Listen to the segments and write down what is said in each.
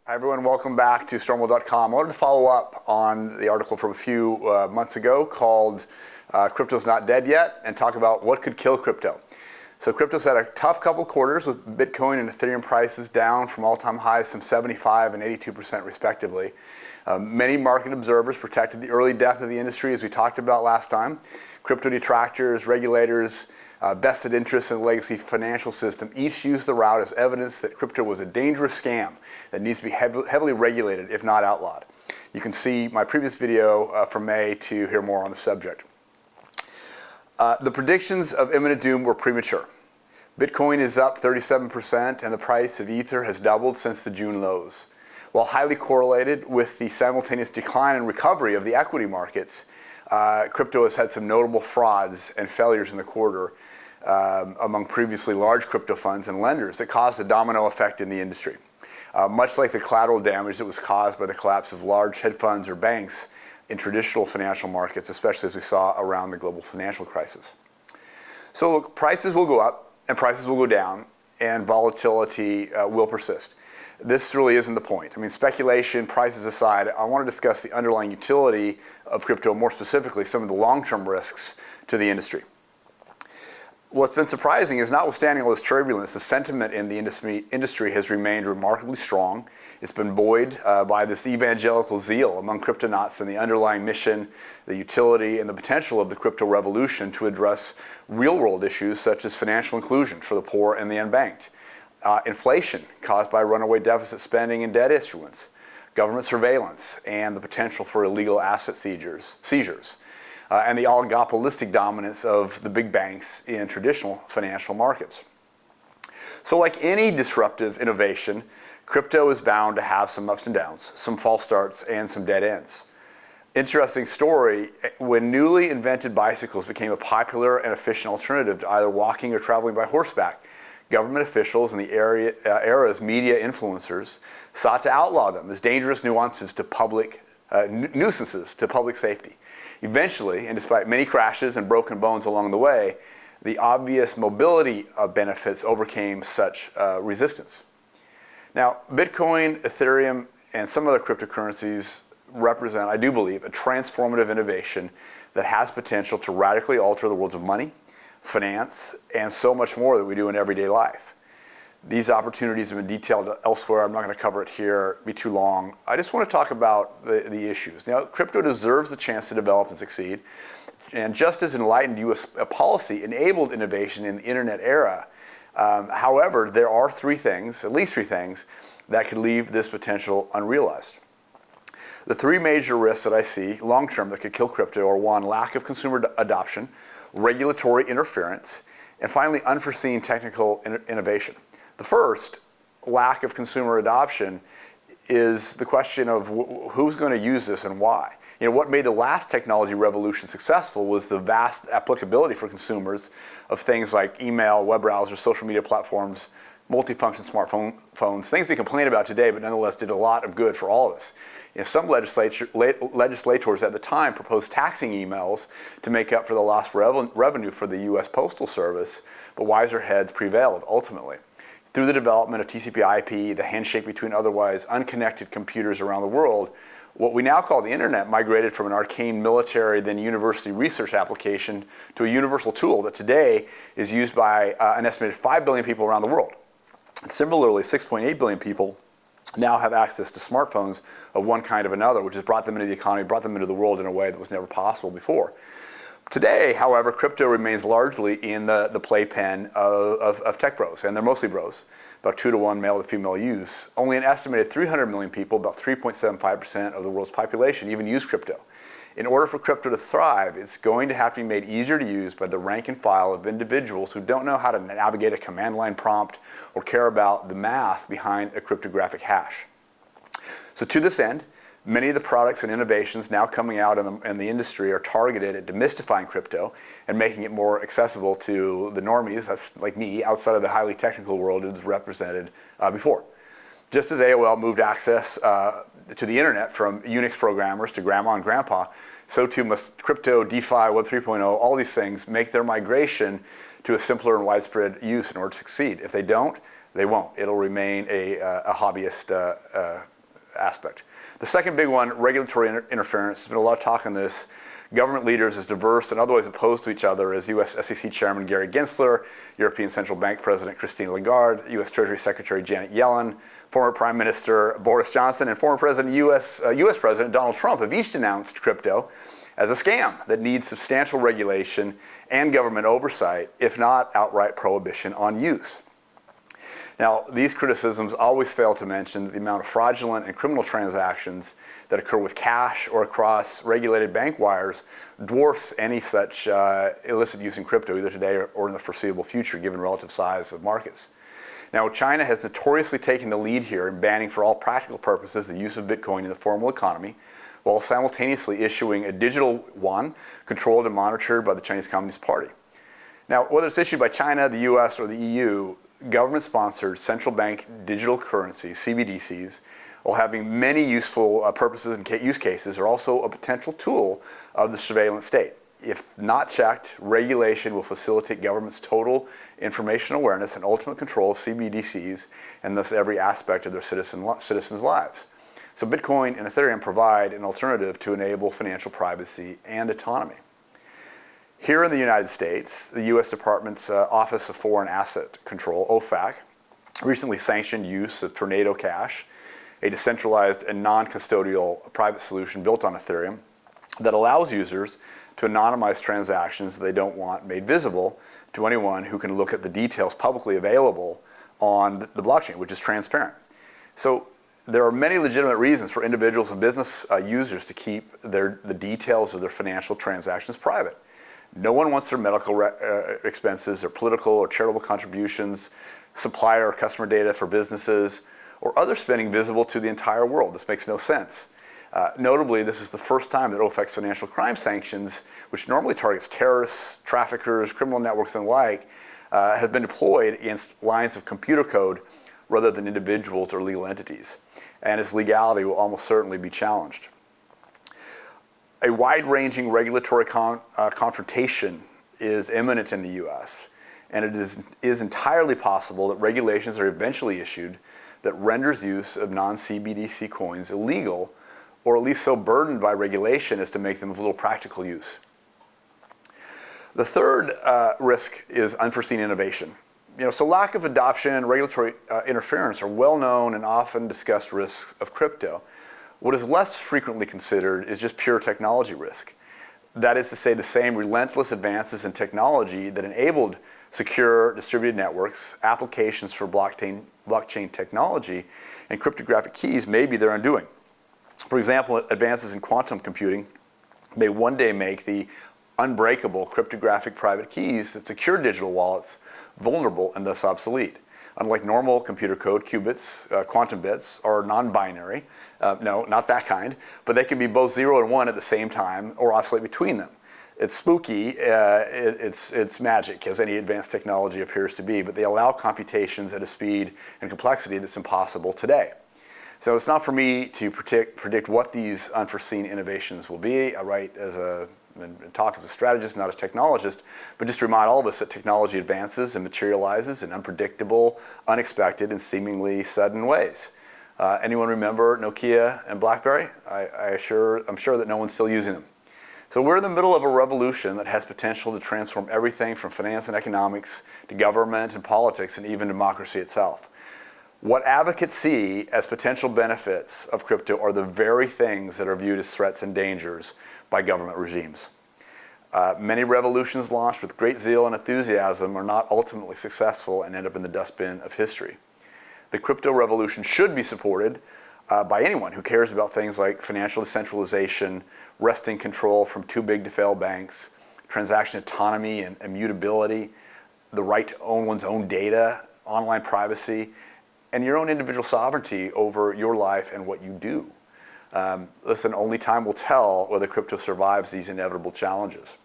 Hi everyone, welcome back to Stormwell.com. I wanted to follow up on the article from a few months ago called Crypto's Not Dead Yet, and talk about what could kill crypto. So crypto's had a tough couple quarters with Bitcoin and Ethereum prices down from all-time highs, some 75 and 82% respectively. Many market observers protected the early death of the industry, as we talked about last time. Crypto detractors, regulators, vested interests in the legacy financial system each used the route as evidence that crypto was a dangerous scam that needs to be heavily regulated, if not outlawed. You can see my previous video from May to hear more on the subject. The predictions of imminent doom were premature. Bitcoin is up 37% and the price of Ether has doubled since the June lows. While highly correlated with the simultaneous decline and recovery of the equity markets, crypto has had some notable frauds and failures in the quarter among previously large crypto funds and lenders that caused a domino effect in the industry. Much like the collateral damage that was caused by the collapse of large hedge funds or banks in traditional financial markets, especially as we saw around the global financial crisis. So look, prices will go up and prices will go down and volatility will persist. This really isn't the point. I mean, speculation, prices aside, I want to discuss the underlying utility of crypto, more specifically some of the long-term risks to the industry. What's been surprising is, notwithstanding all this turbulence, the sentiment in the industry has remained remarkably strong. It's been buoyed by this evangelical zeal among cryptonauts and the underlying mission, the utility, and the potential of the crypto revolution to address real-world issues such as financial inclusion for the poor and the unbanked, inflation caused by runaway deficit spending and debt issuance, government surveillance, and the potential for illegal asset seizures. And the oligopolistic dominance of the big banks in traditional financial markets. So like any disruptive innovation, crypto is bound to have some ups and downs, some false starts, and some dead ends. Interesting story, when newly invented bicycles became a popular and efficient alternative to either walking or traveling by horseback, government officials and the era's media influencers sought to outlaw them as dangerous nuisances to public safety. Eventually, and despite many crashes and broken bones along the way, the obvious mobility benefits overcame such resistance. Now, Bitcoin, Ethereum, and some other cryptocurrencies represent, I do believe, a transformative innovation that has potential to radically alter the worlds of money, finance, and so much more that we do in everyday life. These opportunities have been detailed elsewhere. I'm not going to cover it here, it'd be too long. I just want to talk about the issues. Now, crypto deserves the chance to develop and succeed. And just as enlightened US policy enabled innovation in the internet era, however, there are at least three things, that could leave this potential unrealized. The three major risks that I see long-term that could kill crypto are: one, lack of consumer adoption, regulatory interference, and finally, unforeseen technical innovation. The first, lack of consumer adoption, is the question of who's going to use this and why. You know, what made the last technology revolution successful was the vast applicability for consumers of things like email, web browsers, social media platforms, multifunction smartphones, things we complain about today, but nonetheless did a lot of good for all of us. You know, some legislators at the time proposed taxing emails to make up for the lost revenue for the U.S. Postal Service, but wiser heads prevailed ultimately. Through the development of TCP/IP, the handshake between otherwise unconnected computers around the world, what we now call the internet migrated from an arcane military, then university research application to a universal tool that today is used by an estimated 5 billion people around the world. Similarly, 6.8 billion people now have access to smartphones of one kind or another, which has brought them into the economy, brought them into the world in a way that was never possible before. Today, however, crypto remains largely in the playpen of tech bros, and they're mostly bros, about 2-to-1 male to female use. Only an estimated 300 million people, about 3.75% of the world's population, even use crypto. In order for crypto to thrive, it's going to have to be made easier to use by the rank and file of individuals who don't know how to navigate a command line prompt or care about the math behind a cryptographic hash. So to this end, many of the products and innovations now coming out in the industry are targeted at demystifying crypto and making it more accessible to the normies, that's like me, outside of the highly technical world it was represented before. Just as AOL moved access to the internet from Unix programmers to grandma and grandpa, so too must crypto, DeFi, Web 3.0, all these things make their migration to a simpler and widespread use in order to succeed. If they don't, they won't. It'll remain a hobbyist aspect. The second big one, regulatory interference. There's been a lot of talk on this. Government leaders as diverse and otherwise opposed to each other as U.S. SEC Chairman Gary Gensler, European Central Bank President Christine Lagarde, U.S. Treasury Secretary Janet Yellen, former Prime Minister Boris Johnson, and former U.S. President Donald Trump have each denounced crypto as a scam that needs substantial regulation and government oversight, if not outright prohibition on use. Now, these criticisms always fail to mention the amount of fraudulent and criminal transactions that occur with cash or across regulated bank wires dwarfs any such illicit use in crypto, either today or in the foreseeable future, given relative size of markets. Now, China has notoriously taken the lead here in banning for all practical purposes the use of Bitcoin in the formal economy, while simultaneously issuing a digital yuan controlled and monitored by the Chinese Communist Party. Now, whether it's issued by China, the US, or the EU, government-sponsored central bank digital currencies, CBDCs, while having many useful purposes and use cases, are also a potential tool of the surveillance state. If not checked, regulation will facilitate government's total information awareness and ultimate control of CBDCs and thus every aspect of their citizens' lives. So Bitcoin and Ethereum provide an alternative to enable financial privacy and autonomy. Here in the United States, the U.S. Department's Office of Foreign Asset Control, OFAC, recently sanctioned use of Tornado Cash, a decentralized and non-custodial private solution built on Ethereum that allows users to anonymize transactions they don't want made visible to anyone who can look at the details publicly available on the blockchain, which is transparent. So there are many legitimate reasons for individuals and business users to keep the details of their financial transactions private. No one wants their medical expenses, their political or charitable contributions, supplier or customer data for businesses, or other spending visible to the entire world. This makes no sense. Notably, this is the first time that OFAC's financial crime sanctions, which normally targets terrorists, traffickers, criminal networks, and the like, have been deployed against lines of computer code rather than individuals or legal entities. And its legality will almost certainly be challenged. A wide-ranging regulatory confrontation is imminent in the U.S., and it is entirely possible that regulations are eventually issued that renders use of non-CBDC coins illegal, or at least so burdened by regulation as to make them of little practical use. The third risk is unforeseen innovation. So lack of adoption and regulatory interference are well-known and often discussed risks of crypto. What is less frequently considered is just pure technology risk. That is to say, the same relentless advances in technology that enabled secure distributed networks, applications for blockchain technology, and cryptographic keys may be their undoing. For example, advances in quantum computing may one day make the unbreakable cryptographic private keys that secure digital wallets vulnerable and thus obsolete. Unlike normal computer code, qubits, quantum bits, are non-binary. No, not that kind, but they can be both 0 and 1 at the same time or oscillate between them. It's spooky, it's magic, as any advanced technology appears to be, but they allow computations at a speed and complexity that's impossible today. So it's not for me to predict what these unforeseen innovations will be. I write and talk as a strategist, not a technologist, but just to remind all of us that technology advances and materializes in unpredictable, unexpected, and seemingly sudden ways. Anyone remember Nokia and BlackBerry? I'm sure that no one's still using them. So we're in the middle of a revolution that has potential to transform everything from finance and economics to government and politics and even democracy itself. What advocates see as potential benefits of crypto are the very things that are viewed as threats and dangers by government regimes. Many revolutions launched with great zeal and enthusiasm are not ultimately successful and end up in the dustbin of history. The crypto revolution should be supported by anyone who cares about things like financial decentralization, wresting control from too big to fail banks, transaction autonomy and immutability, the right to own one's own data, online privacy, and your own individual sovereignty over your life and what you do. Listen, only time will tell whether crypto survives these inevitable challenges.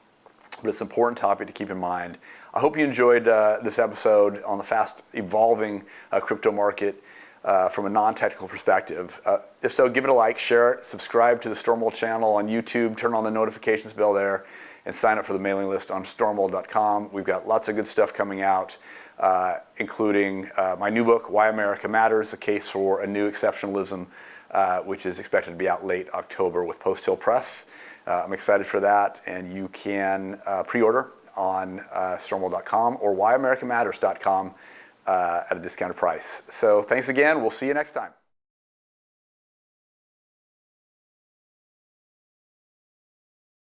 But it's an important topic to keep in mind. I hope you enjoyed this episode on the fast evolving crypto market from a non-technical perspective. If so, give it a like, share it, subscribe to the Stormwall channel on YouTube, turn on the notifications bell there, and sign up for the mailing list on stormwall.com. We've got lots of good stuff coming out. including my new book, Why America Matters, The Case for a New Exceptionalism, which is expected to be out late October with Post Hill Press. I'm excited for that, and you can pre-order on stonewall.com or whyamericanmatters.com at a discounted price. So thanks again. We'll see you next time.